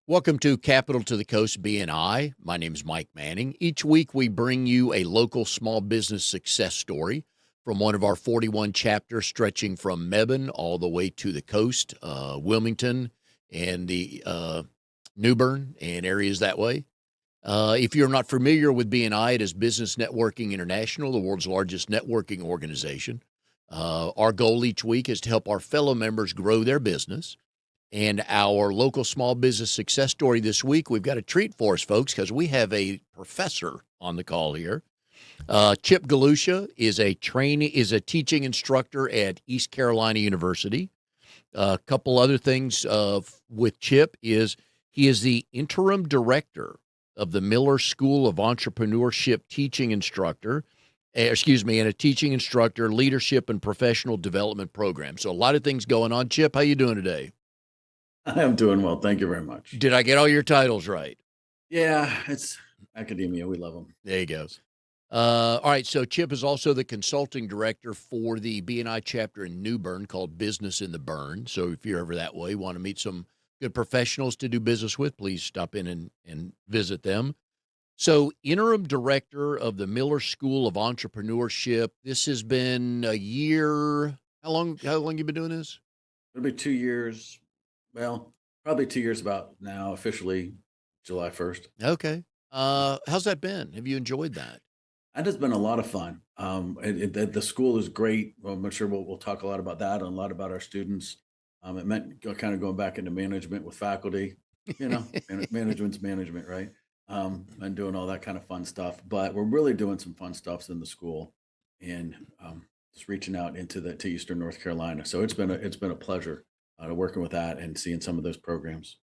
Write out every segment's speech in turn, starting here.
Welcome to Capital to the Coast BNI. My name is Mike Manning. Each week we bring you a local small business success story from one of our 41 chapters stretching from Mebane all the way to the coast, Wilmington and the New Bern and areas that way. If you're not familiar with BNI, it is Business Networking International, the world's largest networking organization. Our goal each week is to help our fellow members grow their business. And our local small business success story this week, we've got a treat for us, folks, because we have a professor on the call here. Chip Galusha is a teaching instructor at East Carolina University. A couple other things with Chip is he is the interim director of the Miller School of Entrepreneurship teaching instructor, and a teaching instructor leadership and professional development program. So a lot of things going on. Chip, how you doing today? I am doing well. Thank you very much. Did I get all your titles right? Yeah, it's academia. We love them. There you go. All right. So Chip is also the consulting director for the BNI chapter in New Bern called Business in the Bern. So if you're ever that way, want to meet some good professionals to do business with, please stop in and visit them. So interim director of the Miller School of Entrepreneurship. This has been a year. How long you been doing this? It'll be 2 years. Well, probably 2 years about now, officially July 1st. Okay. How's that been? Have you enjoyed that? And it's been a lot of fun. The school is great. Well, I'm sure we'll talk a lot about that and a lot about our students. It meant kind of going back into management with faculty, management's management, right? And doing all that kind of fun stuff. But we're really doing some fun stuffs in the school and just reaching out to Eastern North Carolina. So it's been a pleasure working with that and seeing some of those programs.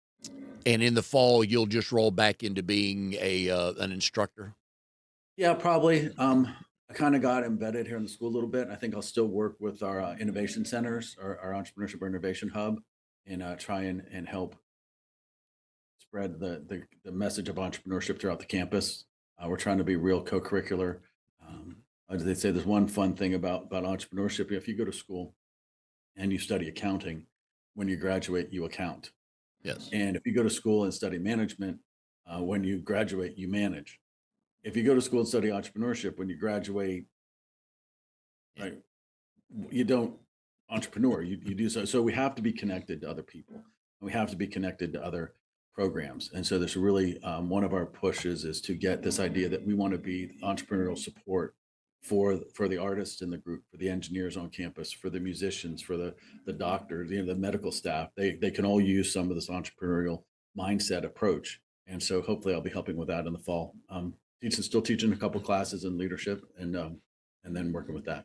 And in the fall, you'll just roll back into being an instructor? Yeah, probably. I kind of got embedded here in the school a little bit. I think I'll still work with our innovation centers, our entrepreneurship or innovation hub, and try and help spread the message of entrepreneurship throughout the campus. We're trying to be real co-curricular. As they say, there's one fun thing about entrepreneurship. If you go to school and you study accounting, when you graduate, you account. Yes. And if you go to school and study management, when you graduate, you manage. If you go to school and study entrepreneurship, when you graduate, Yeah. right, you don't entrepreneur. You do so. So we have to be connected to other people, and we have to be connected to other programs. And so there's really one of our pushes is to get this idea that we want to be entrepreneurial support for the artists in the group, for the engineers on campus, for the musicians, for the doctors, the medical staff. They can all use some of this entrepreneurial mindset approach. And so hopefully I'll be helping with that in the fall. Still teaching a couple classes in leadership and then working with that.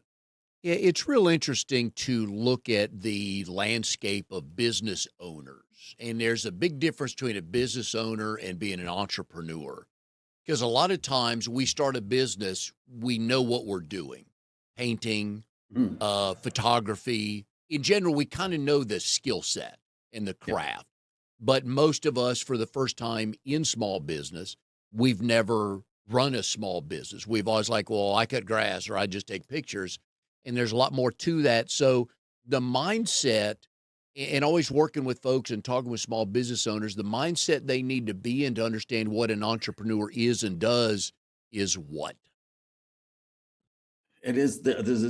Yeah, it's real interesting to look at the landscape of business owners. And there's a big difference between a business owner and being an entrepreneur. Because a lot of times we start a business, we know what we're doing painting, Mhm. photography. In general, we kind of know the skill set and the Yeah. craft. But most of us, for the first time in small business, we've never run a small business. We've always like, well, I cut grass or I just take pictures. And there's a lot more to that. So the mindset and always working with folks and talking with small business owners, the mindset they need to be in to understand what an entrepreneur is and does is what? This is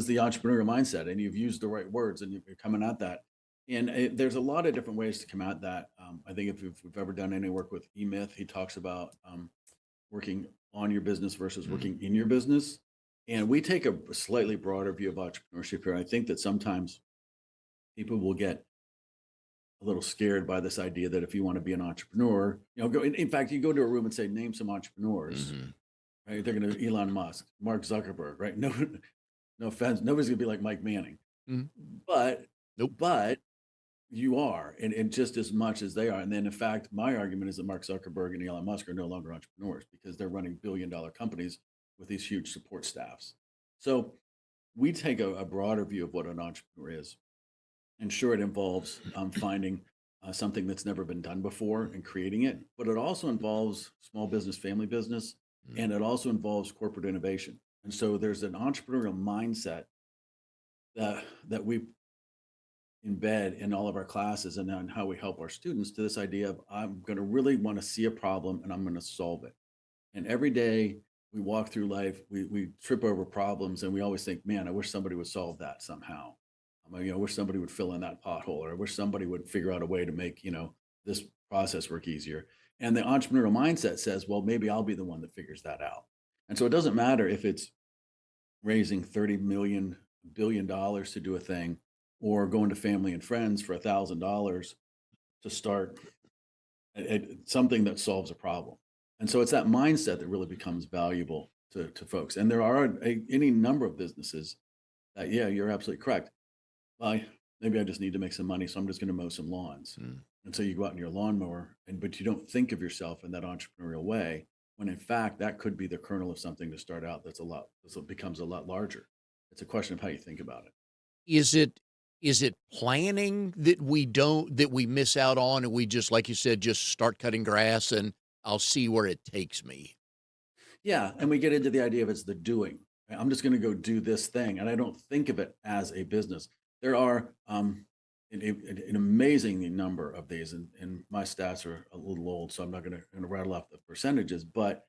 the entrepreneurial mindset, and you've used the right words, and you're coming at that. And there's a lot of different ways to come at that. I think if we've ever done any work with E-Myth, he talks about working on your business versus Mhm. working in your business. And we take a slightly broader view of entrepreneurship here. I think that sometimes people will get a little scared by this idea that if you want to be an entrepreneur, in fact, you go to a room and say, name some entrepreneurs, Mhm. right? They're going to Elon Musk, Mark Zuckerberg, right? No, no offense. Nobody's gonna be like Mike Manning, Mhm. but Nope. but you are, and just as much as they are. And then, in fact, my argument is that Mark Zuckerberg and Elon Musk are no longer entrepreneurs because they're running billion-dollar companies with these huge support staffs. So we take a broader view of what an entrepreneur is. And sure, it involves finding something that's never been done before and creating it, but it also involves small business, family business, Mhm. and it also involves corporate innovation. And so there's an entrepreneurial mindset that we embed in all of our classes and on how we help our students to this idea of I'm going to really want to see a problem and I'm going to solve it. And every day we walk through life, we trip over problems and we always think, man, I wish somebody would solve that somehow. I wish somebody would fill in that pothole, or I wish somebody would figure out a way to make, this process work easier. And the entrepreneurial mindset says, well, maybe I'll be the one that figures that out. And so it doesn't matter if it's raising 30 million billion dollars to do a thing or going to family and friends for $1,000 to start something that solves a problem. And so it's that mindset that really becomes valuable to folks. And there are any number of businesses that, yeah, you're absolutely correct. Well, maybe I just need to make some money, so I'm just going to mow some lawns. Mm. And so you go out in your lawnmower, but you don't think of yourself in that entrepreneurial way, when in fact that could be the kernel of something to start out that becomes a lot larger. It's a question of how you think about it. Is it planning that we miss out on, and we just, like you said, just start cutting grass and I'll see where it takes me? Yeah, and we get into the idea of it's the doing. I'm just going to go do this thing, and I don't think of it as a business. There are an amazing number of these, and my stats are a little old, so I'm not going to rattle off the percentages, but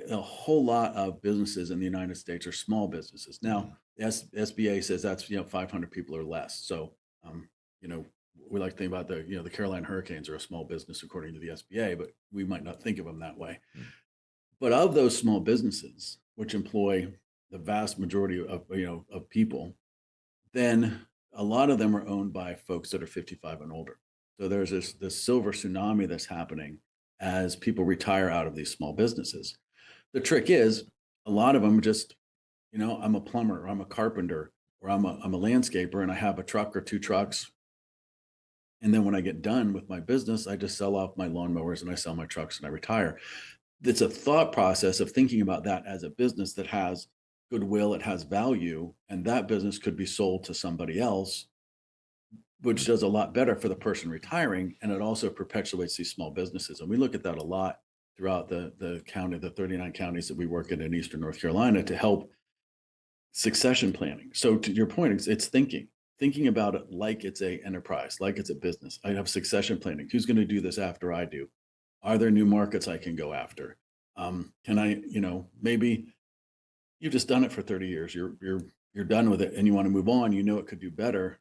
a whole lot of businesses in the United States are small businesses. Now, Mm. the SBA says that's 500 people or less. So, you know, we like to think about the Carolina Hurricanes are a small business according to the SBA, but we might not think of them that way. Mm. But of those small businesses, which employ the vast majority of people, then a lot of them are owned by folks that are 55 and older. So there's this silver tsunami that's happening as people retire out of these small businesses. The trick is a lot of them just, I'm a plumber, or I'm a carpenter, or I'm a landscaper, and I have a truck or two trucks. And then when I get done with my business, I just sell off my lawnmowers and I sell my trucks and I retire. It's a thought process of thinking about that as a business that has goodwill, it has value, and that business could be sold to somebody else, which does a lot better for the person retiring, and it also perpetuates these small businesses. And we look at that a lot throughout the county, the 39 counties that we work in Eastern North Carolina to help succession planning. So to your point, it's thinking about it like it's a enterprise, like it's a business. I have succession planning. Who's going to do this after I do? Are there new markets I can go after? Can I, maybe you've just done it for 30 years. You're done with it and you want to move on. You know it could do better,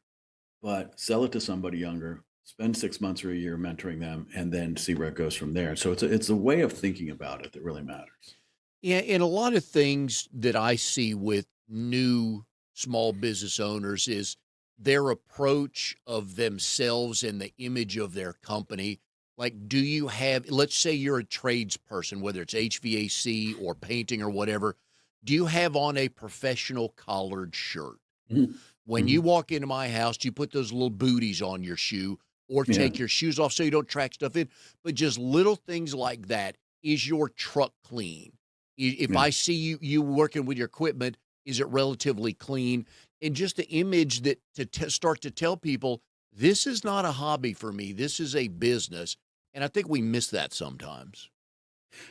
but sell it to somebody younger. Spend 6 months or a year mentoring them, and then see where it goes from there. So it's a way of thinking about it that really matters. Yeah, and a lot of things that I see with new small business owners is their approach of themselves and the image of their company. Like, do you have, let's say you're a tradesperson, whether it's HVAC or painting or whatever, do you have on a professional collared shirt? Mhm. When you Mhm. walk into my house, do you put those little booties on your shoe or Yeah, take your shoes off so you don't track stuff in? But just little things like that. Is your truck clean? If yeah. I see you working with your equipment, is it relatively clean? And just the image that to start to tell people, this is not a hobby for me. This is a business. And I think we miss that sometimes.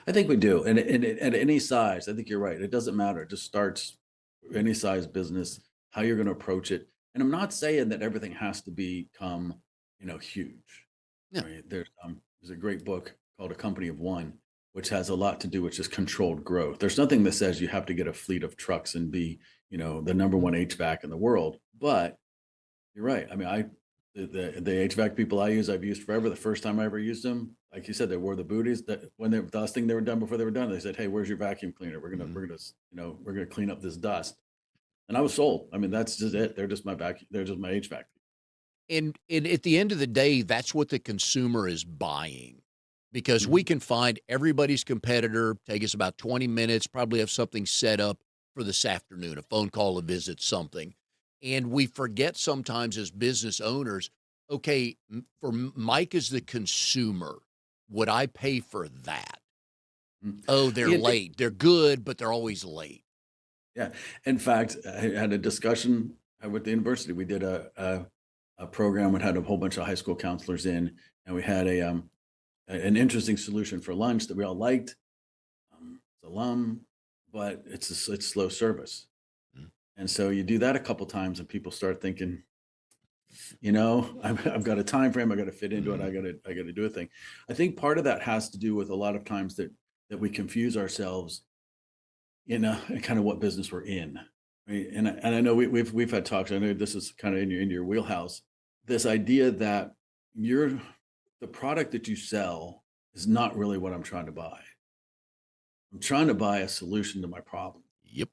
I think we do, and at any size, I think you're right. It doesn't matter. It just starts any size business, how you're going to approach it. And I'm not saying that everything has to become, huge. Yeah. Right? There's a great book called A Company of One, which has a lot to do with just controlled growth. There's nothing that says you have to get a fleet of trucks and be, the number one HVAC in the world. But you're right. I mean, the HVAC people I use, I've used forever. The first time I ever used them, like you said, they wore the booties. That when they the last thing they were done before they were done, they said, "Hey, where's your vacuum cleaner? Mhm. We're gonna clean up this dust." And I was sold. I mean, that's just it. They're just my vacuum. They're just my HVAC. And at the end of the day, that's what the consumer is buying, because we Mhm. can find everybody's competitor, take us about 20 minutes, probably have something set up for this afternoon, a phone call, a visit, something. And we forget sometimes as business owners, okay, Mike as the consumer, would I pay for that? Mhm. Oh, they're Yeah, late. They're good, but they're always late. yeah. In fact, I had a discussion with the university. We did a program. We had a whole bunch of high school counselors in, and we had an interesting solution for lunch that we all liked. It's alum, but it's slow service. Mm. And so you do that a couple times and people start thinking, I've got a time frame. I got to fit into it. Mhm. I got to do a thing. I think part of that has to do with a lot of times that we confuse ourselves in kind of what business we're in. Right? And I know we've had talks. I know this is kind of in your wheelhouse. This idea that you're the product that you sell is not really what I'm trying to buy. I'm trying to buy a solution to my problem. Yep.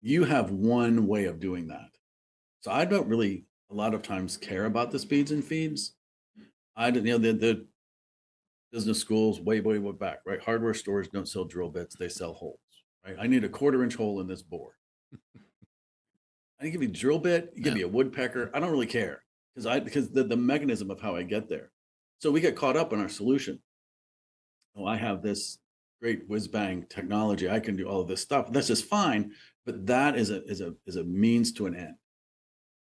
You have one way of doing that. So I don't really a lot of times care about the speeds and feeds. I don't, the business schools way back, right? Hardware stores don't sell drill bits; they sell holes, right? I need a quarter-inch hole in this board. I give you a drill bit, you give Yeah. me a woodpecker. I don't really care because the mechanism of how I get there. So we get caught up in our solution. Oh, I have this great whiz bang technology. I can do all of this stuff. That's just fine, but that is a means to an end.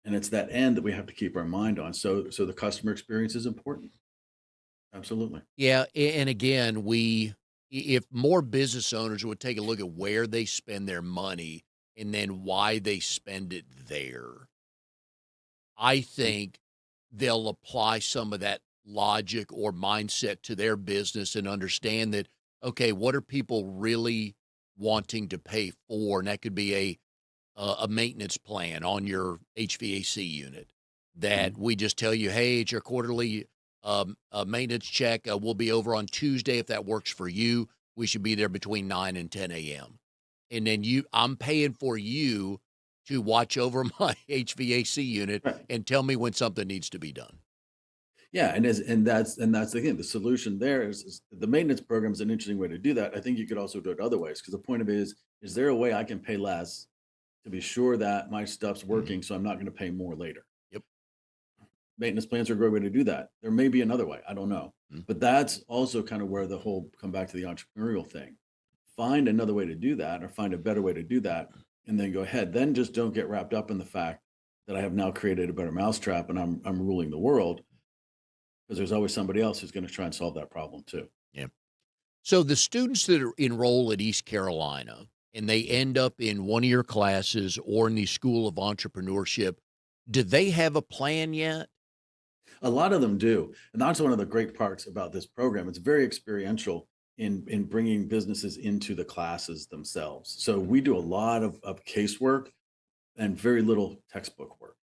And it's that end that we have to keep our mind on. So the customer experience is important. Absolutely. Yeah, and again, if more business owners would take a look at where they spend their money and then why they spend it there, I think they'll apply some of that logic or mindset to their business and understand that, okay, what are people really wanting to pay for? And that could be a maintenance plan on your HVAC unit that Mhm. we just tell you, hey, it's your quarterly maintenance check. We'll be over on Tuesday if that works for you. We should be there between 9 and 10 a.m. And then I'm paying for you to watch over my HVAC unit Right. and tell me when something needs to be done. Yeah, and that's the thing. The solution there is the maintenance program is an interesting way to do that. I think you could also do it other ways because the point of it is there a way I can pay less to be sure that my stuff's Mhm. working so I'm not going to pay more later? Yep. Maintenance plans are a great way to do that. There may be another way. I don't know. Mhm. But that's also kind of where the whole come back to the entrepreneurial thing. Find another way to do that or find a better way to do that and then go ahead. Then just don't get wrapped up in the fact that I have now created a better mousetrap and I'm ruling the world because there's always somebody else who's going to try and solve that problem too. Yeah. So the students that are enroll at East Carolina and they end up in one of your classes or in the School of Entrepreneurship, do they have a plan yet? A lot of them do, and that's one of the great parts about this program. It's very experiential in bringing businesses into the classes themselves. So we do a lot of casework and very little textbook work.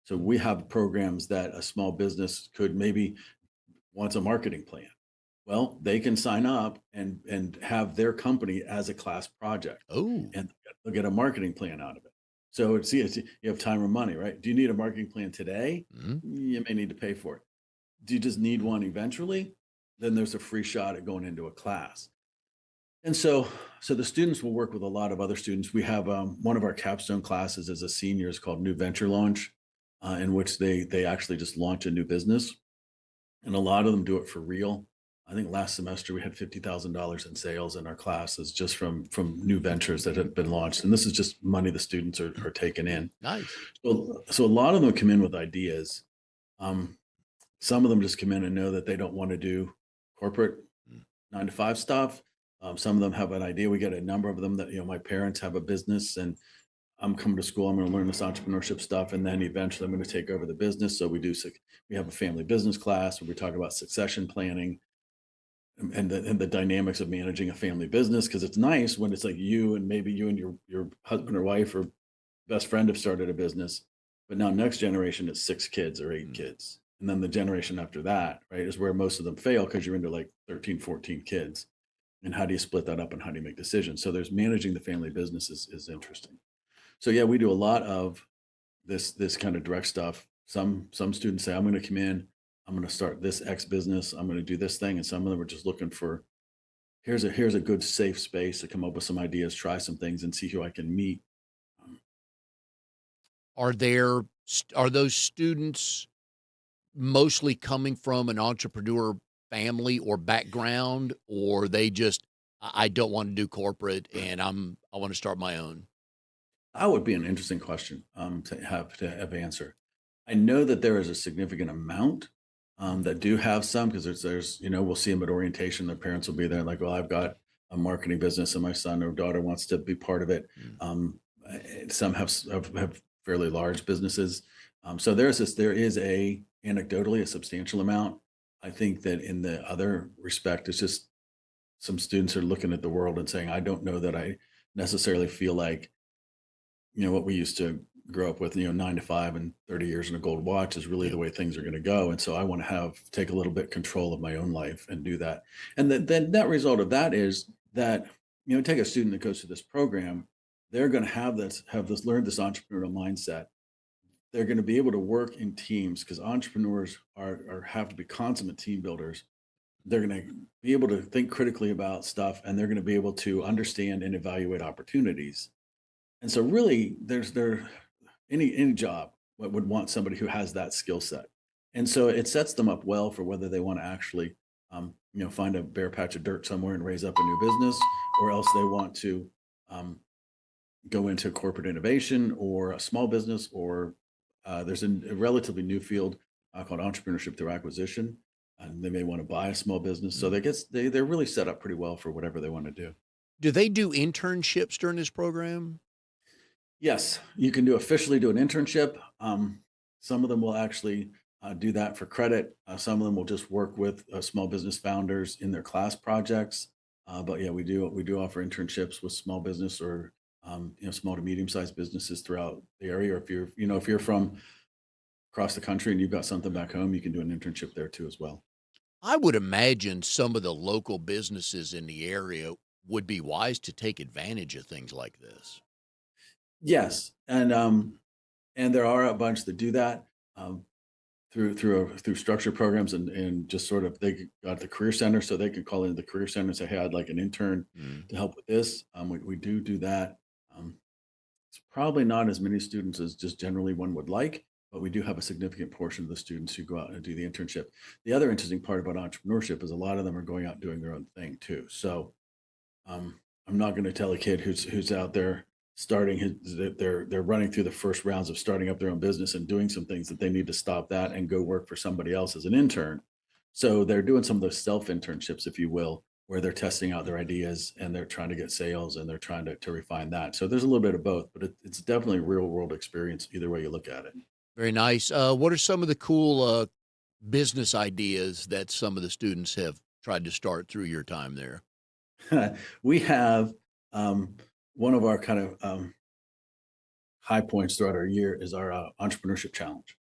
So we have programs that a small business could maybe wants a marketing plan. Well, they can sign up and have their company as a class project, Oh, and they'll get a marketing plan out of it. So it's you have time or money, right? Do you need a marketing plan today? mhm. You may need to pay for it. Do you just need one eventually? Then there's a free shot at going into a class. And so the students will work with a lot of other students. We have one of our capstone classes as a senior is called New Venture Launch, in which they actually just launch a new business, and a lot of them do it for real. I think last semester we had $50,000 in sales in our classes just from new ventures that had been launched, and this is just money the students are taking in. Nice. So a lot of them come in with ideas. Um, some of them just come in and know that they don't want to do corporate Mm. 9 to 5 stuff. Some of them have an idea. We get a number of them that, my parents have a business and I'm coming to school. I'm going to learn this entrepreneurship stuff. And then eventually I'm going to take over the business. So we have a family business class where we talk about succession planning and the dynamics of managing a family business. Cause it's nice when it's like you and maybe you and your husband or wife or best friend have started a business, but now next generation is 6 kids or eight Mm. kids. And then the generation after that, right, is where most of them fail because you're into like 13, 14 kids. And how do you split that up and how do you make decisions? So there's managing the family business is interesting. So yeah, we do a lot of this kind of direct stuff. Some students say, I'm going to come in, I'm going to start this X business, I'm going to do this thing. And some of them are just looking for here's a good safe space to come up with some ideas, try some things and see who I can meet. Um, Are those students mostly coming from an entrepreneur family or background, or they just, I don't want to do corporate and I want to start my own? That would be an interesting question to have answer. I know that there is a significant amount that do have some because there's we'll see them at orientation. Their parents will be there like, well, I've got a marketing business and my son or daughter wants to be part of it. Mm. Some have fairly large businesses. So there is anecdotally a substantial amount. I think that in the other respect, it's just some students are looking at the world and saying, I don't know that I necessarily feel like, what we used to grow up with, 9 to 5 and 30 years in a gold watch is really Yeah. the way things are going to go. And so I want to take a little bit control of my own life and do that. And then that result of that is that, take a student that goes to this program, they're going to learn this entrepreneurial mindset. They're going to be able to work in teams because entrepreneurs are have to be consummate team builders. They're going to be able to think critically about stuff, and they're going to be able to understand and evaluate opportunities. And so really there any job would want somebody who has that skill set. And so it sets them up well for whether they want to actually find a bare patch of dirt somewhere and raise up a new business, or else they want to um, go into corporate innovation or a small business, or there's a relatively new field called entrepreneurship through acquisition. And they may want to buy a small business. So Mm. they're really set up pretty well for whatever they want to do. Do they do internships during this program? Yes, you can officially do an internship. Some of them will actually do that for credit. Some of them will just work with small business founders in their class projects. But yeah, we do offer internships with small business or small to medium sized businesses throughout the area. Or if you're from across the country and you've got something back home, you can do an internship there too as well. I would imagine some of the local businesses in the area would be wise to take advantage of things like this. Yes, and there are a bunch that do that. Um, through structured programs and just sort of they got the career center so they could call into the career center and say, hey, I'd like an intern Mm. to help with this. We do that. It's probably not as many students as just generally one would like, but we do have a significant portion of the students who go out and do the internship. The other interesting part about entrepreneurship is a lot of them are going out and doing their own thing too. So I'm not going to tell a kid who's out there starting that they're running through the first rounds of starting up their own business and doing some things that they need to stop that and go work for somebody else as an intern. So they're doing some of those self internships, if you will, where they're testing out their ideas and they're trying to get sales and they're trying to refine that. So there's a little bit of both, but it's definitely a real world experience either way you look at Very nice. What are some of the cool business ideas that some of the students have tried to start through your time there? it. We have one of our kind of high points throughout our year is our entrepreneurship challenge.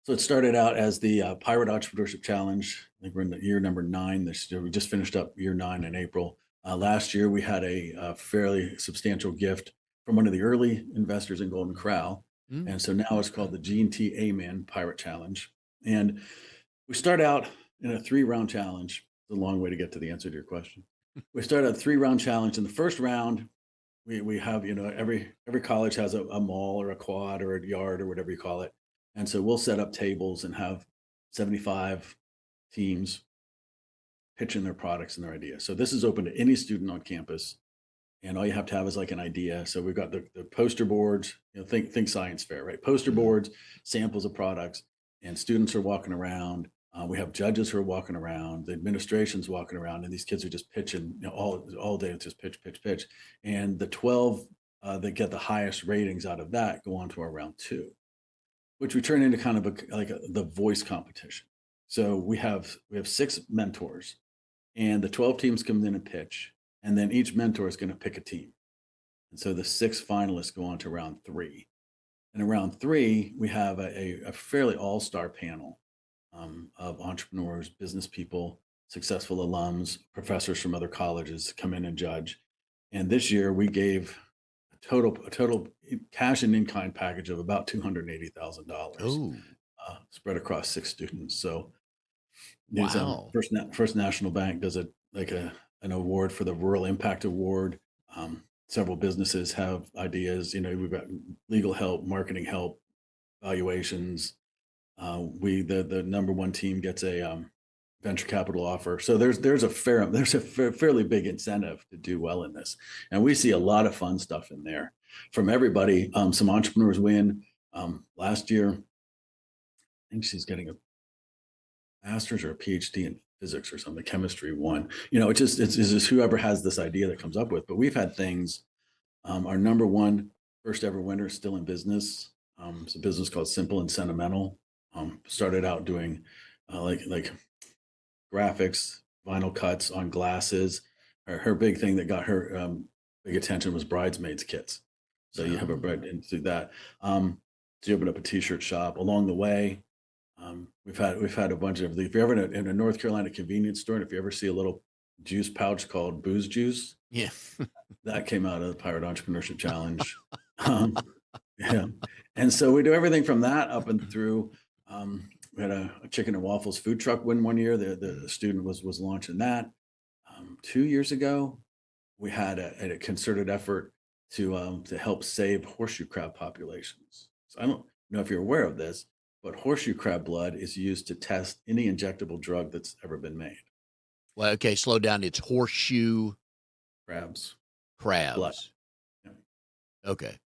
So it started out as the Pirate Entrepreneurship Challenge. I think we're in the year number 9 this year. We just finished up year 9 in April. Last year, we had a fairly substantial gift from one of the early investors in Golden Corral. Mm. And so now it's called the G&T A-Man Pirate Challenge. And we start out in a 3-round challenge. It's a long way to get to the answer to your question. We start a 3-round challenge. In the first round, we have every college has a mall or a quad or a yard or whatever you call it, and so we'll set up tables and have 75 teams pitching their products and their ideas. So this is open to any student on campus, and all you have to have is like an idea. So we've got the poster boards, think science fair, right? Poster Mm. boards, samples of products, and students are walking around. We have judges who are walking around, the administration's walking around, and these kids are just pitching all day. It's just pitch, pitch, pitch, and the 12 that get the highest ratings out of that go on to our round 2, which we turn into kind of the voice competition. So we have 6 mentors, and the 12 teams come in and pitch, and then each mentor is going to pick a team. And so the 6 finalists go on to round 3. And in round 3, we have a fairly all-star panel of entrepreneurs, business people, successful alums, professors from other colleges come in and judge. And this year we gave a total cash and in-kind package of about $280,000 Oh, spread across 6 students. So there's wow. First National Bank does an award for the Rural Impact Award. Several businesses have ideas. We've got legal help, marketing help, valuations. The number 1 team gets a venture capital offer. So there's a fairly big incentive to do well in this, and we see a lot of fun stuff in there from everybody. Some entrepreneurs win. Last year, I think she's getting a master's or a PhD in physics or something. Chemistry won. It's just whoever has this idea that comes up with. But we've had things. Our number 1 first ever winner is still in business. It's a business called Simple and Sentimental. Started out doing like graphics, vinyl cuts on glasses. Her big thing that got her big attention was bridesmaids kits. So you have a Oh, bride and through that. So you open up a t-shirt shop. Along the way, we've had a bunch of. If you're ever in a North Carolina convenience store, and if you ever see a little juice pouch called Booze Juice, yeah. that came out of the Pirate Entrepreneurship Challenge. Um, yeah. And so we do everything from that up and through. We had a chicken and waffles food truck win one year. The student was launching that. 2 years ago, we had a concerted effort to help save horseshoe crab populations. So I don't know if you're aware of this, but horseshoe crab blood is used to test any injectable drug that's ever been made. Well, okay, slow down. It's horseshoe Crabs blood. crabs. Yeah. Okay.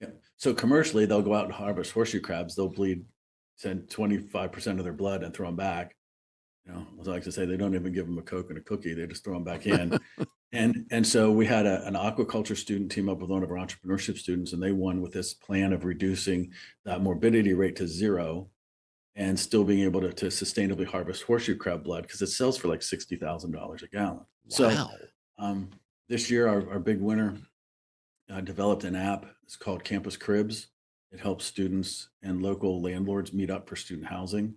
Yeah. So commercially, they'll go out and harvest horseshoe crabs. They'll bleed 10, 25% of their blood and throw them back. As I like to say, they don't even give them a Coke and a cookie. They just throw them back in. And so we had an aquaculture student team up with one of our entrepreneurship students, and they won with this plan of reducing that morbidity rate to zero and still being able to sustainably harvest horseshoe crab blood because it sells for like $60,000 a gallon. So Wow. um, this year, our big winner developed an app. It's called Campus Cribs. It helps students and local landlords meet up for student housing.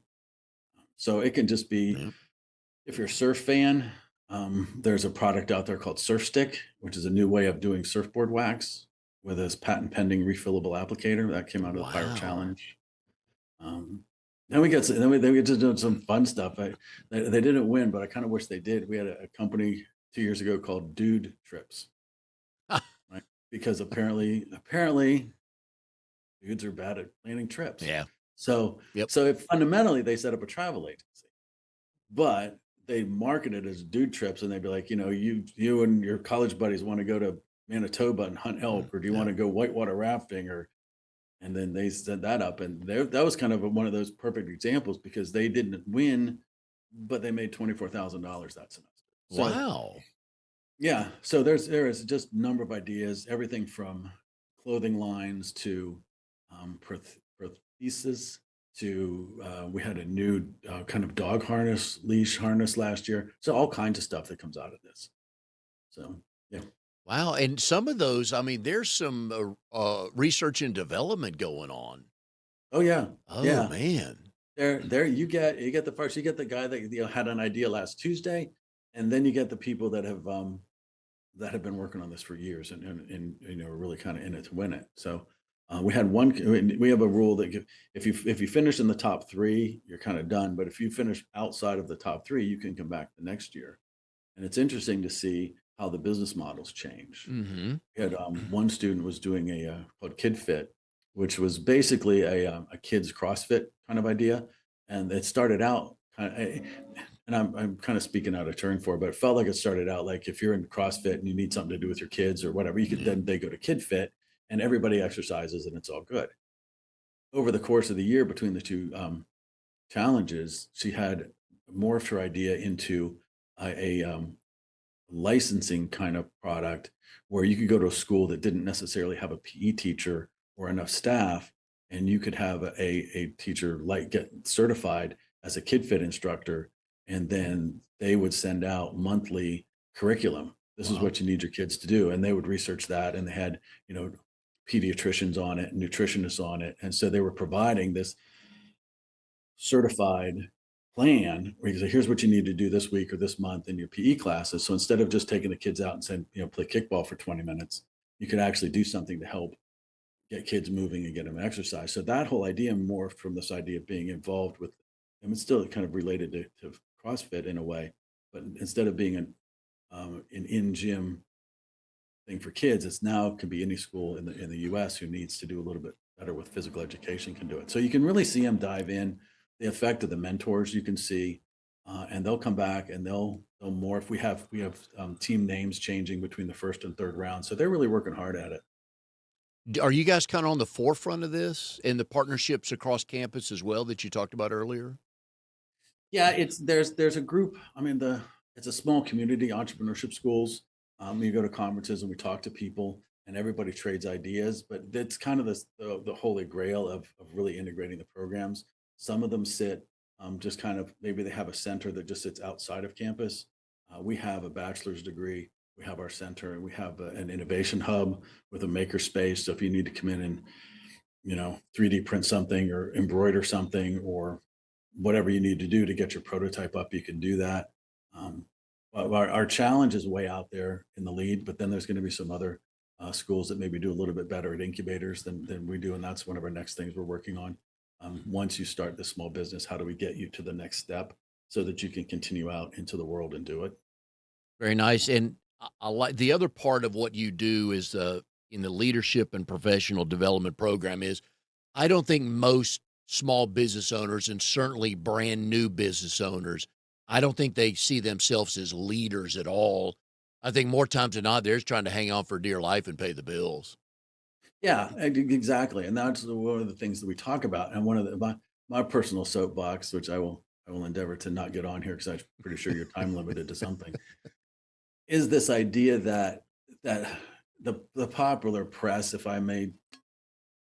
So it can just be, Yeah. if you're a surf fan, there's a product out there called Surf Stick, which is a new way of doing surfboard wax with this patent pending refillable applicator that came out of the Pirate Wow. Challenge. Um, then we just doing some fun stuff. They didn't win, but I kind of wish they did. We had a company 2 years ago called Dude Trips, right? Because apparently dudes are bad at planning trips. Yeah. So Yep. fundamentally they set up a travel agency, but they market it as dude trips, and they'd be like, you and your college buddies want to go to Manitoba and hunt elk, or do you want Yeah. to go whitewater rafting, or and then they set that up, and that was kind of one of those perfect examples because they didn't win, but they made $24,000 that semester. So Wow. yeah, so there is just a number of ideas, everything from clothing lines to prosthesis to we had a new kind of dog harness, leash harness last year. So all kinds of stuff that comes out of this. So yeah, Wow. And some of those, I mean, there's some research and development going on. oh yeah, Oh, yeah. man. There you get the first, you get the guy that had an idea last Tuesday, and then you get the people that have been working on this for years and really kind of in it to win it. So we had one. We have a rule that if you finish in the top three, you're kind of done. But if you finish outside of the top three, you can come back the next year. And it's interesting to see how the business models change. Mhm. We had one student was doing a called Kid Fit, which was basically a kids CrossFit kind of idea, and it started out kind of. And I'm kind of speaking out of turn for it, but it felt like it started out like if you're in CrossFit and you need something to do with your kids or whatever, you could Yeah. then they go to Kid Fit and everybody exercises and it's all good. Over the course of the year between the two challenges, she had morphed her idea into a licensing kind of product where you could go to a school that didn't necessarily have a PE teacher or enough staff, and you could have a teacher like get certified as a kid fit instructor, and then they would send out monthly curriculum. This is Wow. what you need your kids to do, and they would research that, and they had pediatricians on it, nutritionists on it, and so they were providing this certified plan where you say, here's what you need to do this week or this month in your PE classes. So instead of just taking the kids out and saying, play kickball for 20 minutes, you could actually do something to help get kids moving and get them exercise. So that whole idea morphed from this idea of being involved with, and it's still kind of related to CrossFit in a way, but instead of being an in-gym thing for kids, it's now can be any school in the US who needs to do a little bit better with physical education can do it. So you can really see them dive in, the effect of the mentors you can see, and they'll come back and they'll morph. We have team names changing between the first and third round, so they're really working hard at it. Are you guys kinda on the forefront of this and the partnerships across campus as well that you talked about earlier? Yeah, there's a group. I mean, it's a small community, entrepreneurship schools. You go to conferences and we talk to people. and everybody trades ideas, but that's kind of the holy grail of really integrating the programs. Some of them sit just kind of maybe they have a center that just sits outside of campus. We have a bachelor's degree, we have our center, and we have an innovation hub with a maker space. So if you need to come in and 3D print something or embroider something or whatever you need to do to get your prototype up, you can do that. Um, but our challenge is way out there in the lead, but then there's going to be some other schools that maybe do a little bit better at incubators than we do. And that's one of our next things we're working on. Once you start the small business, how do we get you to the next step so that you can continue out into the world and do it? Very nice. And I like the other part of what you do is in the leadership and professional development program is I don't think most small business owners and certainly brand new business owners, I don't think they see themselves as leaders at all. I think more times than not, they're just trying to hang on for dear life and pay the bills. Yeah, exactly. And that's one of the things that we talk about. And one of my personal soapbox, which I will endeavor to not get on here because I'm pretty sure you're time limited to something, is this idea that the popular press, if I may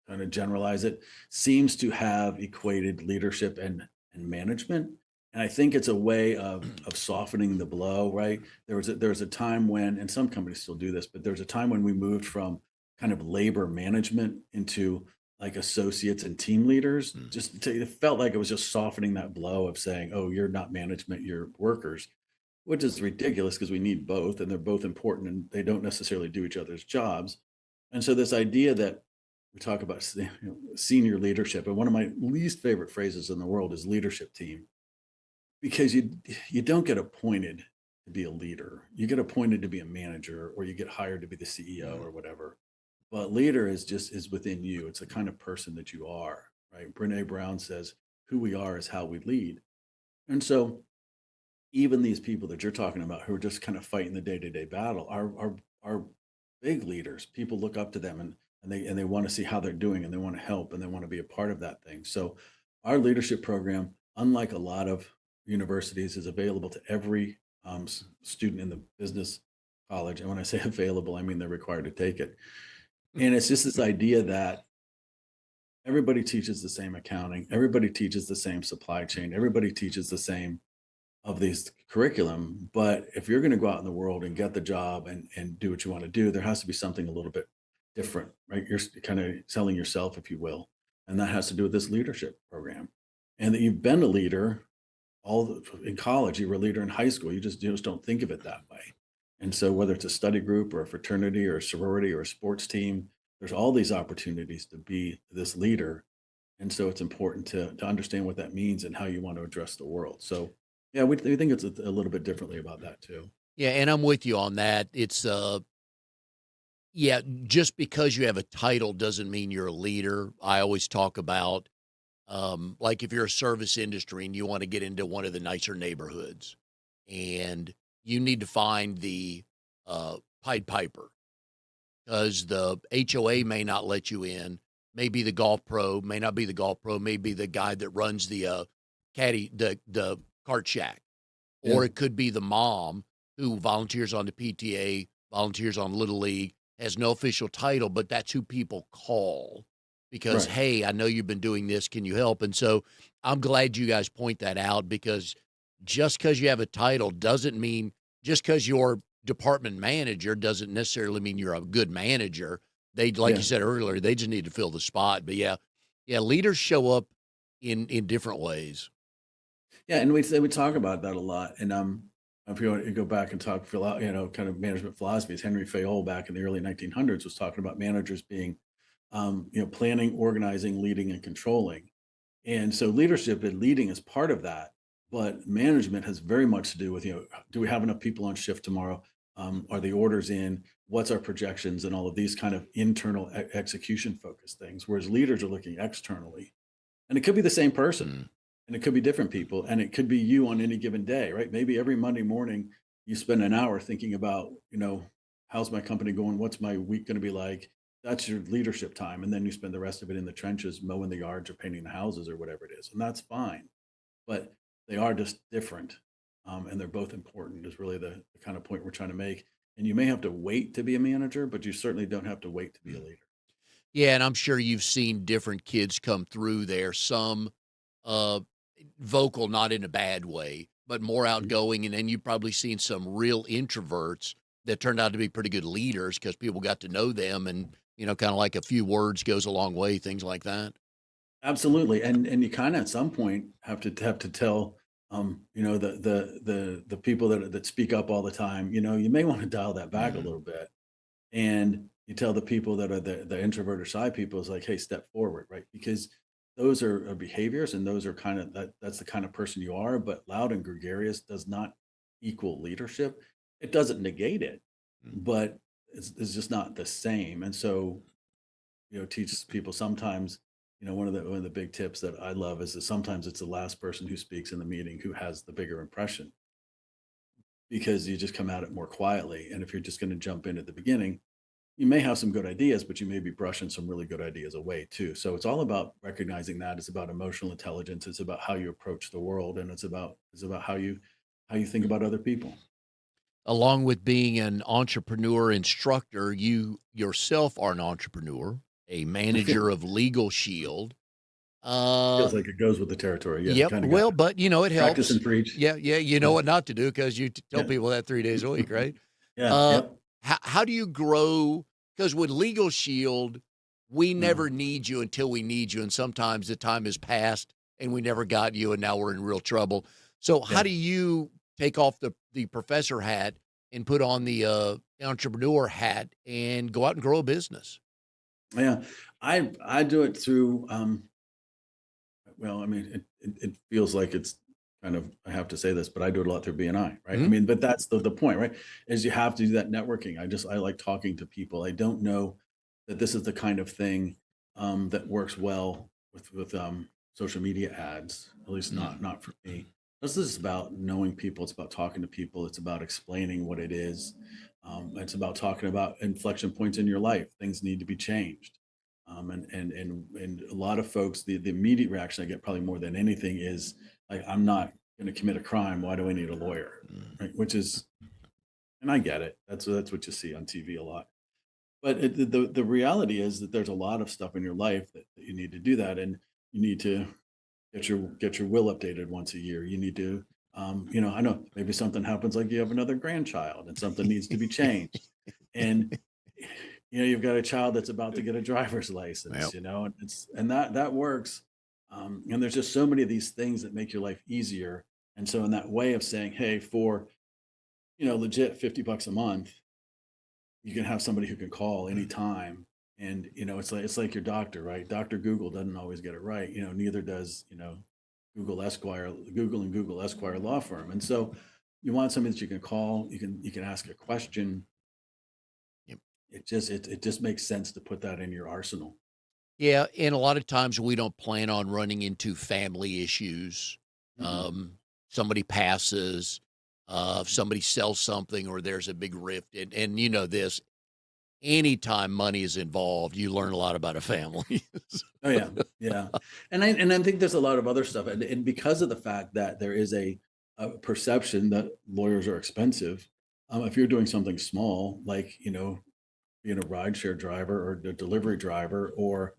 kind of generalize it, seems to have equated leadership and management. And I think it's a way of softening the blow, right? There was a time when, and some companies still do this, but there was a time when we moved from kind of labor management into like associates and team leaders. Mm. It felt like it was just softening that blow of saying, "Oh, you're not management, you're workers," which is ridiculous because we need both, and they're both important, and they don't necessarily do each other's jobs. And so this idea that we talk about senior leadership, and one of my least favorite phrases in the world is leadership team, because you don't get appointed to be a leader. You get appointed to be a manager, or you get hired to be the CEO Mhm. or whatever. But leader is within you. It's the kind of person that you are, right? Brene Brown says, "Who we are is how we lead." And so even these people that you're talking about who are just kind of fighting the day-to-day battle are big leaders. People look up to them, and they want to see how they're doing, and they want to help, and they want to be a part of that thing. So our leadership program, unlike a lot of universities, is available to every student in the business college. And when I say available, I mean they're required to take it. And it's just this idea that everybody teaches the same accounting, everybody teaches the same supply chain, everybody teaches the same of these curriculum. But if you're going to go out in the world and get the job and do what you want to do, there has to be something a little bit different, right? You're kind of selling yourself, if you will. And that has to do with this leadership program. And that you've been a leader in college, you were a leader in high school. You just don't think of it that way. And so whether it's a study group or a fraternity or a sorority or a sports team, there's all these opportunities to be this leader. And so it's important to understand what that means and how you want to address the world. So, yeah, we think it's a little bit differently about that too. Yeah, and I'm with you on that. It's yeah, just because you have a title doesn't mean you're a leader. I always talk about like if you're a service industry and you want to get into one of the nicer neighborhoods and you need to find the Pied Piper because the HOA may not let you in. Maybe the golf pro, may not be the golf pro, maybe the guy that runs the the cart shack, Yeah, or it could be the mom who volunteers on the PTA, volunteers on Little League, has no official title, but that's who people call because, right. hey, I know you've been doing this. Can you help? And so I'm glad you guys point that out because just because you have a title doesn't mean, just because you're department manager doesn't necessarily mean you're a good manager. They, like Yeah, you said earlier, they just need to fill the spot. But yeah, yeah, leaders show up in different ways. yeah, and we talk about that a lot. And if you want to go back and talk, kind of management philosophies, Henry Fayol back in the early 1900s was talking about managers being, planning, organizing, leading, and controlling. And so leadership and leading is part of that, but management has very much to do with, do we have enough people on shift tomorrow? Are the orders in? What's our projections and all of these kind of internal execution focused things? Whereas leaders are looking externally, and it could be the same person, Mm. and it could be different people, and it could be you on any given day, right? Maybe every Monday morning you spend an hour thinking about, how's my company going? What's my week going to be like? That's your leadership time. And then you spend the rest of it in the trenches, mowing the yards or painting the houses or whatever it is. And that's fine. But they are just different. And they're both important, is really the kind of point we're trying to make. And you may have to wait to be a manager, but you certainly don't have to wait to be a leader. Yeah, and I'm sure you've seen different kids come through there, some, uh, vocal, not in a bad way, but more Mhm. outgoing, and then you've probably seen some real introverts that turned out to be pretty good leaders because people got to know them and, kinda like a few words goes a long way, things like that. Absolutely, and you kinda at some point have to tell, the people that speak up all the time, you may wanna dial that back a Mhm, little bit. And you tell the people that are the introvert or shy people is like, hey, step forward, right? Because those are behaviors and those are kind of that's the kind of person you are, but loud and gregarious does not equal leadership. It doesn't negate it, mm. but it's just not the same. And so, teach people sometimes, one of the big tips that I love is that sometimes it's the last person who speaks in the meeting who has the bigger impression because you just come at it more quietly. And if you're just going to jump in at the beginning, you may have some good ideas, but you may be brushing some really good ideas away too. So it's all about recognizing that. It's about emotional intelligence. It's about how you approach the world, and it's about how you think about other people. Along with being an entrepreneur instructor, you yourself are an entrepreneur, a manager of Legal Shield. Uh Feels like it goes with the territory. Yeah, Yep. kind of got Well, to but it practice helps. and preach. Yeah, yeah. You know Yeah, what not to do because you tell yeah, people that 3 days a week, right? yeah, Uh, yep, how do you grow? Because with Legal Shield, we uh, never need you until we need you, and sometimes the time has passed and we never got you, and now we're in real trouble. So, how yeah, do you take off the professor hat and put on the entrepreneur hat and go out and grow a business? yeah. I do it through. Well, I mean, it feels like it's kind of I have to say this, but I do it a lot through BNI, right? I Mhm. mean, but that's the point, right? Is you have to do that networking. I like talking to people. I don't know that this is the kind of thing that works well with social media ads. At least Mm. not for me. This is about knowing people. It's about talking to people. It's about explaining what it is. It's about talking about inflection points in your life. Things need to be changed. And a lot of folks, the immediate reaction I get probably more than anything is like, I'm not going to commit a crime. Why do I need a lawyer? Mm. Right? Which is, and I get it. That's what you see on TV a lot. But the reality is that there's a lot of stuff in your life that you need to do that, and you need to get your will updated once a year. You need to, I know maybe something happens like you have another grandchild and something needs to be changed, and you've got a child that's about to get a driver's license, Well, and that works. And there's just so many of these things that make your life easier. And so in that way of saying, hey, for legit $50 a month, you can have somebody who can call mm, anytime. And it's like your doctor, right? Dr. Google doesn't always get it right. Neither does Google and Google Esquire law firm. And so you want somebody that you can call, you can ask a question. yep. It just makes sense to put that in your arsenal. Yeah, and a lot of times we don't plan on running into family issues. Mm-mm. Somebody passes, if somebody sells something or there's a big rift, and you know this, anytime money is involved, you learn a lot about a family. Oh yeah, yeah, and I think there's a lot of other stuff, and because of the fact that there is a perception that lawyers are expensive, if you're doing something small like being a rideshare driver or a delivery driver, or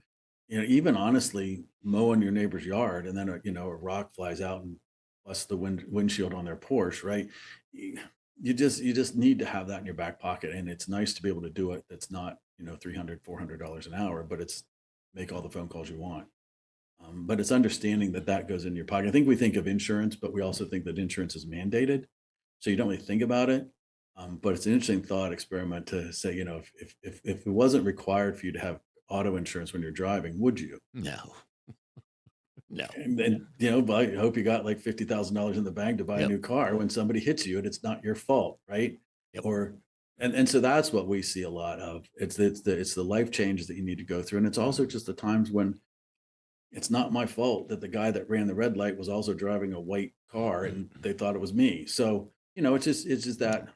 even honestly mowing your neighbor's yard, and then a rock flies out and busts the windshield on their Porsche, right? You, you just need to have that in your back pocket, and it's nice to be able to do it. That's not 300 $400 an hour, but it's make all the phone calls you want. But it's understanding that that goes in your pocket. I think we think of insurance, but we also think that insurance is mandated, so you don't really think about it. But it's an interesting thought experiment to say, if it wasn't required for you to have auto insurance when you're driving, would you? No, no. And then, but I hope you got like $50,000 in the bank to buy a Yep, new car when somebody hits you and it's not your fault, right? yep. Or and so that's what we see a lot of. It's the life changes that you need to go through, and it's also just the times when it's not my fault that the guy that ran the red light was also driving a white car and they thought it was me. So, it's just that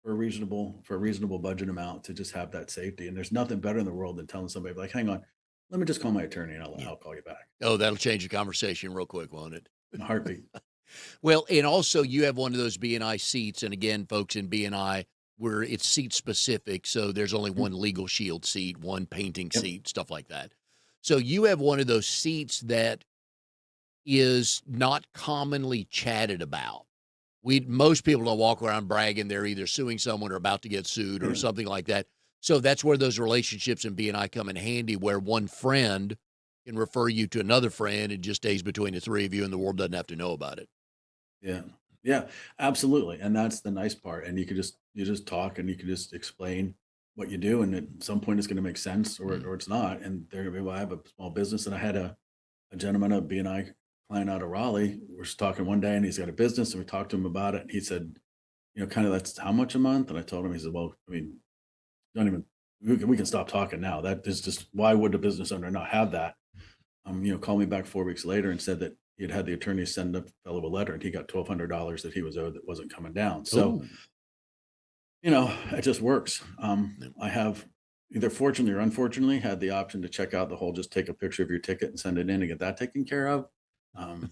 for a reasonable budget amount to just have that safety. And there's nothing better in the world than telling somebody like, hang on, let me just call my attorney and I'll, Yeah. I'll call you back Oh, that'll change the conversation real quick, won't it? in a heartbeat. Well, and also you have one of those BNI seats, and again, folks in BNI, where it's seat specific. So there's only one legal shield seat, one painting Yep. seat, stuff like that. So you have one of those seats that is not commonly chatted about. Most people don't walk around bragging they're either suing someone or about to get sued or Yeah. something like that. So that's where those relationships in BNI come in handy, where one friend can refer you to another friend and just stays between the three of you, and the world doesn't have to know about it. Yeah. Yeah, absolutely. And that's the nice part. And you just talk and you can just explain what you do. And at some point it's going to make sense or it's not. And there, well, I have a small business and I had a gentleman, a BNI client out of Raleigh. We're just talking one day and he's got a business and we talked to him about it. And he said, kind of that's how much a month? And I told him, he said, well, I mean, don't even, we can stop talking now. That is just, why would a business owner not have that? Called me back 4 weeks later and said that he had the attorney send a fellow a letter and he got $1,200 that he was owed that wasn't coming down. So, Oh, it just works. I have either fortunately or unfortunately had the option to check out the whole, just take a picture of your ticket and send it in and get that taken care of. Um,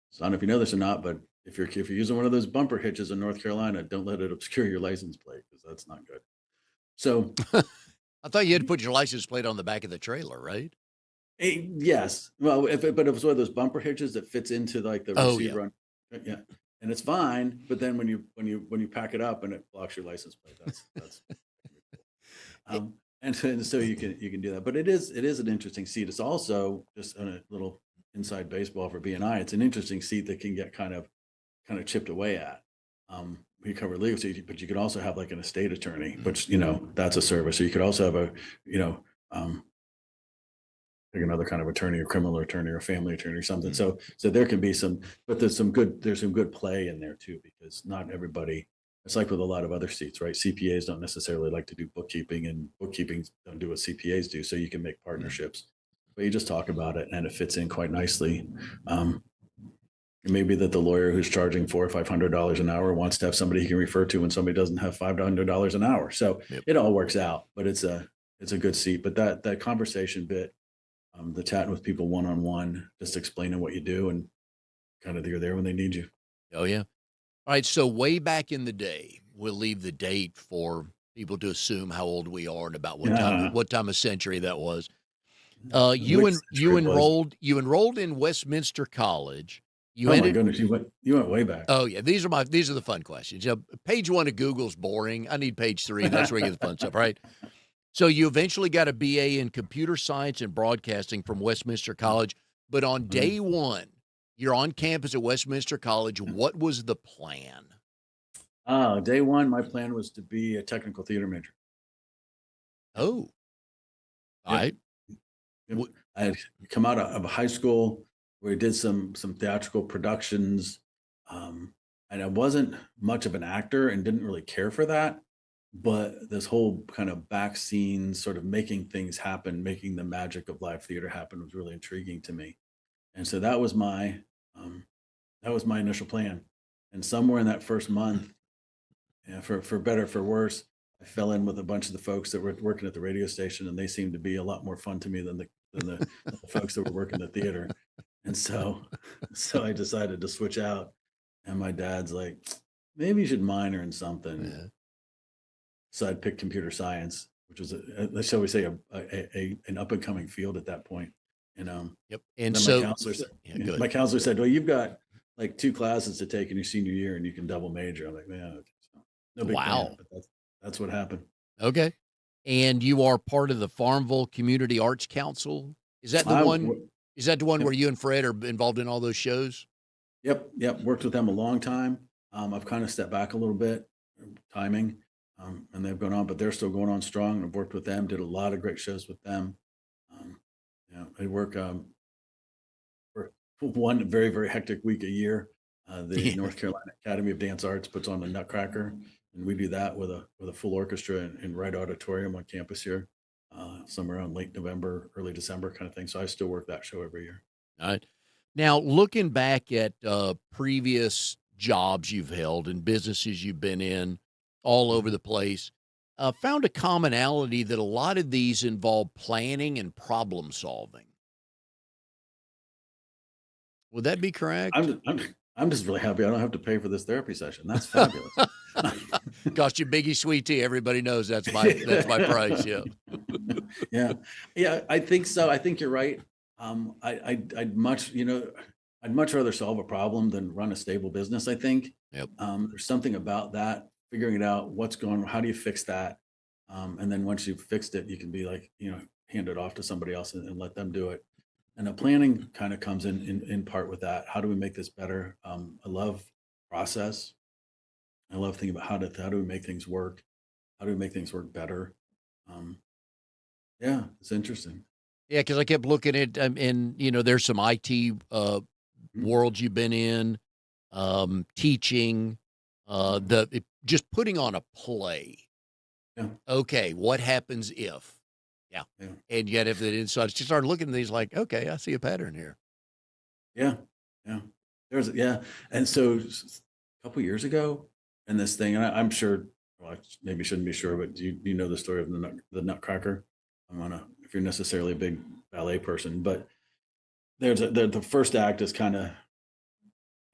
so I don't know if you know this or not, but if you're using one of those bumper hitches in North Carolina, don't let it obscure your license plate because that's not good. So I thought you had to put your license plate on the back of the trailer, right? Yes. Well, but if it's one of those bumper hitches that fits into like the Oh, yeah. receiver on, yeah, and it's fine. But then when you pack it up and it blocks your license plate, that's It- and so you can do that. But it is an interesting seat. It's also just a little inside baseball for BNI. It's an interesting seat that can get kind of chipped away at. We cover legal seat, but you could also have like an estate attorney, which that's a service. So you could also have you know. Um, like another kind of attorney, or criminal attorney, or family attorney, or something. So there can be some, but there's some good play in there too, because not everybody. It's like with a lot of other seats, right? CPAs don't necessarily like to do bookkeeping, and bookkeeping don't do what CPAs do. So you can make partnerships, but you just talk about it, and it fits in quite nicely. Um, it may be that the lawyer who's charging $400 or $500 an hour wants to have somebody he can refer to when somebody doesn't have $500 an hour. So Yep. it all works out, but it's a good seat. But that conversation bit, the chatting with people one on one, just explaining what you do, and kind of you're there when they need you. Oh, yeah. All right. So way back in the day, we'll leave the date for people to assume how old we are and about what time of century that was. You Which and century it was? you enrolled in Westminster College. You Oh my ended. goodness, you went way back. Oh yeah, these are the fun questions. Page one of Google's boring. I need page three. That's where you get the fun stuff, right? So you eventually got a BA in computer science and broadcasting from Westminster College. But on day one, you're on campus at Westminster College. What was the plan? Day one, my plan was to be a technical theater major. Oh, all Yep. right. Yep. I had come out of high school where we did some theatrical productions, and I wasn't much of an actor and didn't really care for that. But this whole kind of back scene, sort of making things happen, making the magic of live theater happen, was really intriguing to me. And so um, that was my initial plan. And somewhere in that first month, for better for worse, I fell in with a bunch of the folks that were working at the radio station, and they seemed to be a lot more fun to me than the folks that were working the theater. And so I decided to switch out. And my dad's like, maybe you should minor in something. Yeah. So I picked computer science, which was shall we say, an up and coming field at that point. And Yep. And then my so, counselor said, yeah, go my ahead. counselor said, well, you've got like 2 classes to take in your senior year, and you can double major. I'm like, man, okay, so no big plan, Wow. but that's what happened. Okay. And you are part of the Farmville Community Arts Council. Is that the I one? w- Is that the one yep, where you and Fred are involved in all those shows? yep, worked with them a long time. I've kind of stepped back a little bit, timing, and they've gone on, but they're still going on strong. And I've worked with them, did a lot of great shows with them. Um, I work for one very, very hectic week a year. The Yeah. North Carolina Academy of Dance Arts puts on the Nutcracker, and we do that with a full orchestra in Wright Auditorium on campus here, somewhere around late November, early December kind of thing. So I still work that show every year. All right. Now, looking back at previous jobs you've held and businesses you've been in all over Mhm. the place, found a commonality that a lot of these involve planning and problem solving. Would that be I'm correct? just, I'm, I'm just really happy I don't have to pay for this therapy session. That's fabulous. Cost you biggie sweet tea. Everybody knows that's my price. Yeah. Yeah. Yeah, I think so. I think you're right. I'd much, I'd much rather solve a problem than run a stable business, I think. Yep. There's something about that, figuring it out, what's going on, how do you fix that? And then once you've fixed it, you can be like, hand it off to somebody else and let them do it. And the planning kind of comes in part with that. How do we make this better? I love process. I love thinking about how do we make things work? How do we make things work better? Um, yeah, it's interesting. Yeah, because I kept looking at, and there's some IT Mhm. worlds you've been in, teaching, just putting on a play. Yeah, Okay, what happens if? Yeah, yeah, and yet if it is, so I just started looking at these like, okay, I see a pattern here. yeah, yeah. Yeah, and so a couple years ago, and this thing, and I'm sure. Well, I maybe shouldn't be sure, but do you know the story of the Nutcracker? I'm on a if you're necessarily a big ballet person, but the first act is kind of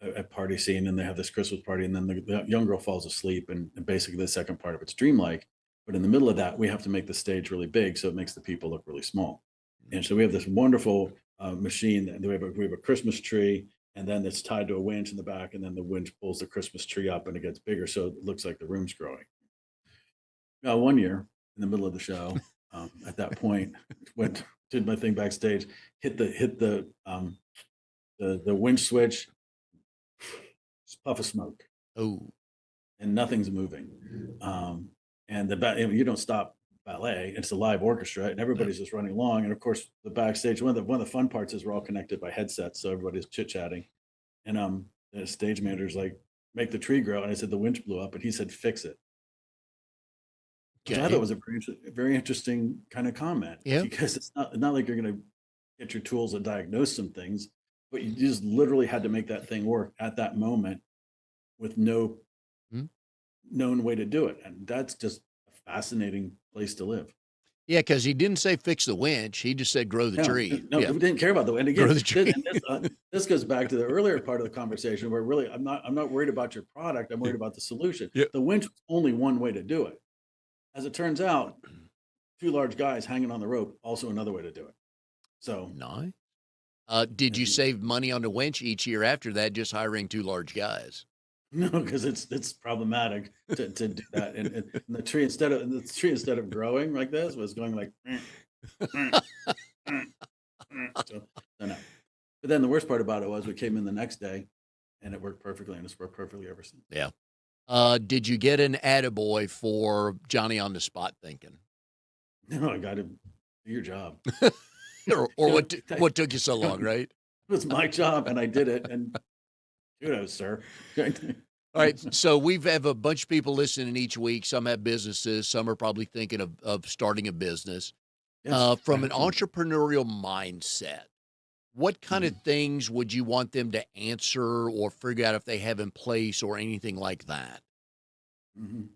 a party scene, and they have this Christmas party, and then the young girl falls asleep, and basically the second part of it's dreamlike. But in the middle of that, we have to make the stage really big, so it makes the people look really small. And so we have this wonderful machine that we have a Christmas tree, and then it's tied to a winch in the back, and then the winch pulls the Christmas tree up, and it gets bigger, so it looks like the room's growing. Now, one year in the middle of the show, at that point, went did my thing backstage, hit the winch switch, puff of smoke, Oh, and nothing's moving. And you don't stop ballet; it's a live orchestra, and no. everybody's just running along. And of course, the backstage one of the fun parts is we're all connected by headsets, so everybody's chit chatting. And the stage manager's like, "Make the tree grow," and I said the winch blew up, and he said, "Fix it," which I thought Okay. was a very interesting kind of comment Yeah. because it's not like you're going to get your tools to diagnose some things, but you just literally had to make that thing work at that moment with no Mm. known way to do it. And that's just a fascinating place to live. Yeah, because he didn't say fix the winch. He just said grow the No, tree. no, Yeah, we didn't care about the and grow again, the tree. this goes back to the earlier part of the conversation where really I'm not worried about your product. I'm Yeah. worried about the solution. Yeah. The winch was only one way to do it. As it turns out, two large guys hanging on the rope also another way to do it. So Nice. Did if you you save money on the winch each year after that, just hiring two large guys? no, because it's problematic to do that. And the tree instead of growing like this was going like so no. But then the worst part about it was we came in the next day and it worked perfectly, and it's worked perfectly ever since. Yeah. Did you get an attaboy for Johnny on the spot thinking? No, I got to do your job. Or You know, what took you so long, it right? was my job and I did it. And kudos, sir. All right. So we have a bunch of people listening each week. Some have businesses. Some are probably thinking of starting a business. Yes, by From an whom? entrepreneurial mindset, what kind of Mhm, things would you want them to answer or figure out if they have in place or anything like that? mhm.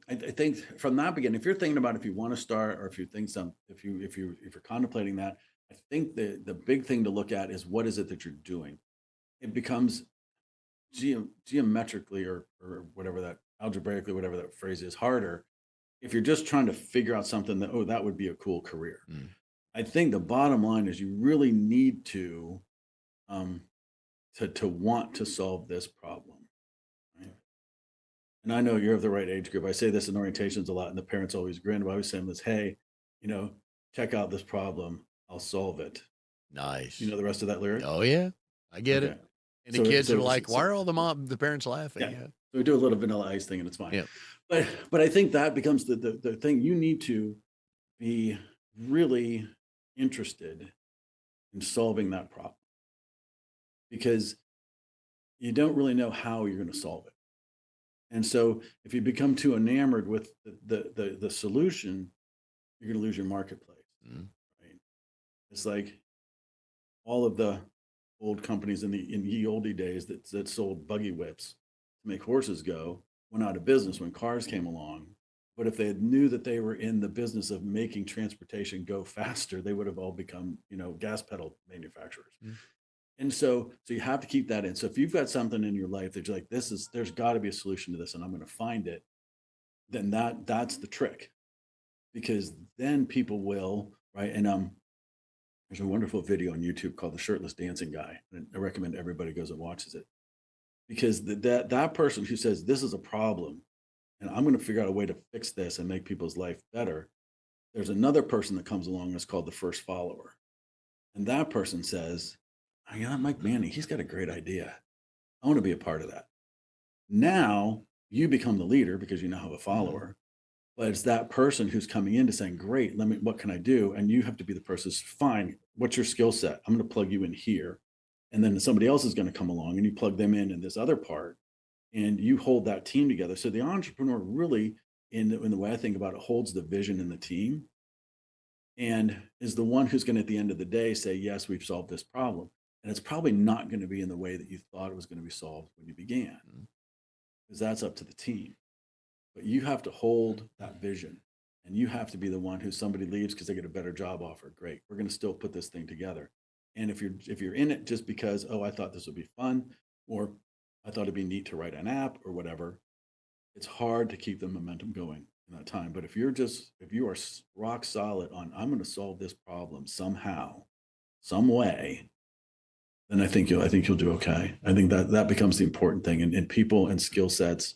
I think from that beginning, if you're thinking about if you want to start or if you think if you're contemplating that, I think the big thing to look at is what is it that you're doing. It becomes geometrically or whatever that algebraically whatever that phrase is harder if you're just trying to figure out something that would be a cool career. Mm. I think the bottom line is you really need um, to want to solve this problem. Right? And I know you're of the right age group. I say this in orientations a lot, and the parents always grin. But I always say this, hey, you know, check out this problem. I'll solve it. You Nice. know the rest of that lyric? Oh, yeah. I get it. Okay. And the So kids are so like, so "Why are all the parents laughing?" yeah. Yeah. So we do a little vanilla ice thing and it's fine. Yeah. But I think that becomes the thing you need to be really interested in solving that problem because you don't really know how you're going to solve it. And so if you become too enamored with the solution, you're going to lose your marketplace. Mm. Right? It's like all of the old companies in the oldie days that sold buggy whips to make horses go went out of business when cars came along. But if they had knew that they were in the business of making transportation go faster, they would have all become, gas pedal manufacturers. Mm. And so you have to keep that in. So if you've got something in your life that you're like, there's got to be a solution to this, and I'm going to find it. then that's the trick, because then people will, right? And there's a wonderful video on YouTube called The Shirtless Dancing Guy. And I recommend everybody goes and watches it, because that person who says this is a problem and I'm going to figure out a way to fix this and make people's life better, there's another person that comes along that's called the first follower. And that person says, "Oh, yeah, Mike Manning, he's got a great idea. I want to be a part of that." Now you become the leader because you now have a follower, but it's that person who's coming in to saying, "Great, what can I do?" And you have to be the person who's, "Fine, what's your skill set? I'm going to plug you in here." And then somebody else is going to come along and you plug them in this other part, and you hold that team together. So the entrepreneur really, in the way I think about it, holds the vision in the team and is the one who's going to, at the end of the day, say, "Yes, we've solved this problem." And it's probably not going to be in the way that you thought it was going to be solved when you began, Mhm. because that's up to the team. But you have to hold that vision, and you have to be the one who, somebody leaves because they get a better job offer. Great, we're going to still put this thing together. And if you're in it just because, "Oh, I thought this would be fun," or "I thought it'd be neat to write an app," or whatever, it's hard to keep the momentum going in that time. But if you are rock solid on, "I'm going to solve this problem somehow, some way," then I think you'll do okay. I think that becomes the important thing, and people and skill sets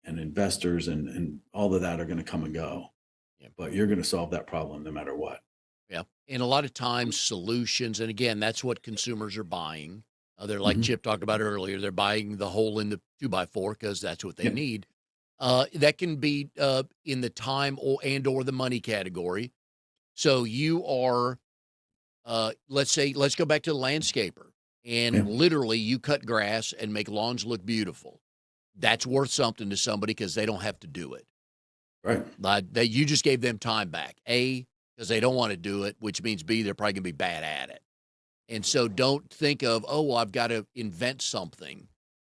and investors and all of that are going to come and go, Yeah. but you're going to solve that problem no matter what. Yeah. And a lot of times solutions, and again, that's what consumers are buying. They're like Hmm. Chip talked about earlier, they're buying the hole in the two by four because that's what they Yeah. need. That can be in the time or the money category. So you are, let's say, let's go back to the landscaper, and Yeah. literally you cut grass and make lawns look beautiful. That's worth something to somebody because they don't have to do it. Right. That you just gave them time back. A, because they don't want to do it, which means B, they're probably going to be bad at it. And so don't think of, oh, well, I've got to invent something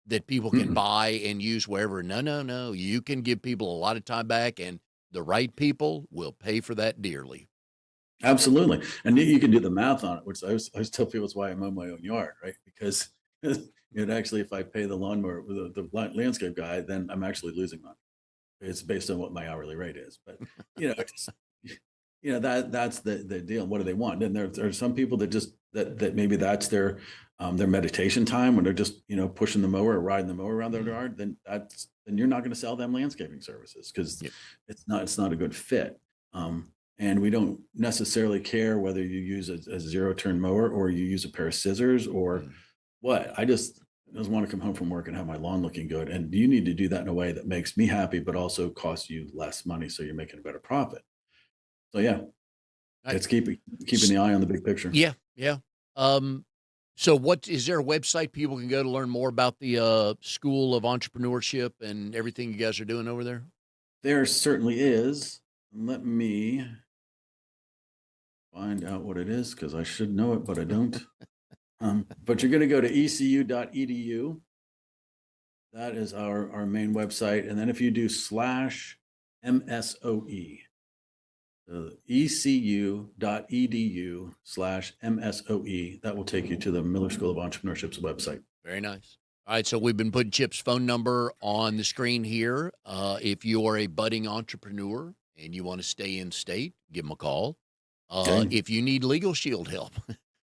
that people can Mm-mm. buy and use wherever. No, no, no. You can give people a lot of time back, and the right people will pay for that dearly. Absolutely. And you can do the math on it, which I always tell people is why I mow my own yard, right? Because it actually, if I pay the lawnmower, the landscape guy, then I'm actually losing money. It's based on what my hourly rate is. But it's, that's the deal. What do they want? And there are some people that just that maybe that's their meditation time when they're just pushing the mower or riding the mower around their Mhm. yard. Then you're not going to sell them landscaping services because Yep. it's not a good fit. And we don't necessarily care whether you use a zero turn mower or you use a pair of scissors or Mhm. what. I just want to come home from work and have my lawn looking good. And you need to do that in a way that makes me happy, but also costs you less money. So you're making a better profit. So yeah, I, it's keeping s- the eye on the big picture. yeah, yeah. Um, so what is there a website people can go to learn more about the School of Entrepreneurship and everything you guys are doing over there? There certainly is. Let me find out what it is because I should know it, but I don't. But you're going to go to ecu.edu. That is our main website. And then if you do /MSOE, ecu.edu/MSOE, that will take you to the Miller School of Entrepreneurship's website. Very nice. All right, so we've been putting Chip's phone number on the screen here. If you are a budding entrepreneur and you want to stay in state, give him a call. Okay. If you need Legal Shield help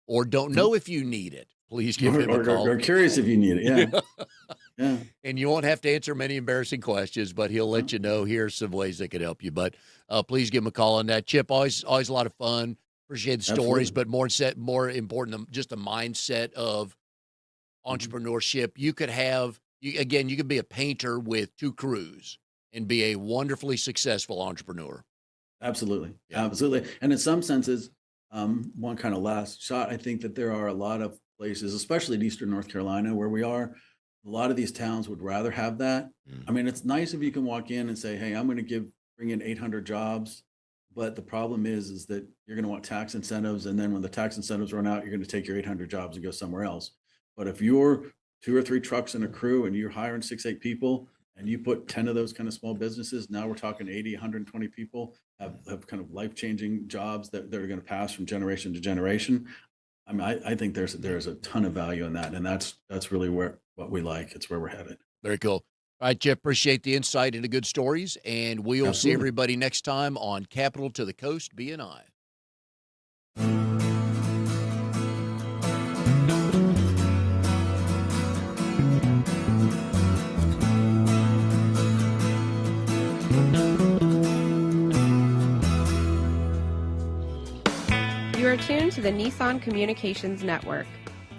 or don't know if you need it, please give Or, him a or, call. or curious if you need it. Yeah. Yeah. And you won't have to answer many embarrassing questions, but he'll let you know here's some ways that could help you. But please give him a call on that. Chip, always a lot of fun. Appreciate the stories, Absolutely. but more important than just the mindset of Mhm. entrepreneurship. You could have again, you could be a painter with two crews and be a wonderfully successful entrepreneur. Absolutely. Yeah. Absolutely. And in some senses, one kind of last shot, I think that there are a lot of places, especially in Eastern North Carolina, where we are. A lot of these towns would rather have that. Mm. I mean, it's nice if you can walk in and say, "Hey, I'm going to bring in 800 jobs." But the problem is that you're going to want tax incentives. And then when the tax incentives run out, you're going to take your 800 jobs and go somewhere else. But if you're two or three trucks in a crew and you're hiring 6, 8 people, and you put 10 of those kind of small businesses, now we're talking 80, 120 people have kind of life-changing jobs that are going to pass from generation to generation. I mean, I think there's a ton of value in that, and that's really what we like. It's where we're headed. Very cool. All right, Jeff, appreciate the insight into good stories, and we'll see Absolutely. everybody next time on Capital to the Coast BNI. You are tuned to the Nissan Communications Network.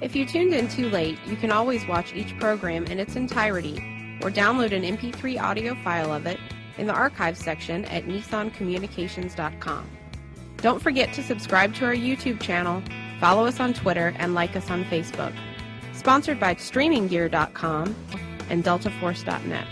If you tuned in too late, you can always watch each program in its entirety or download an MP3 audio file of it in the archives section at nissancommunications.com. Don't forget to subscribe to our YouTube channel, follow us on Twitter, and like us on Facebook. Sponsored by StreamingGear.com and DeltaForce.net.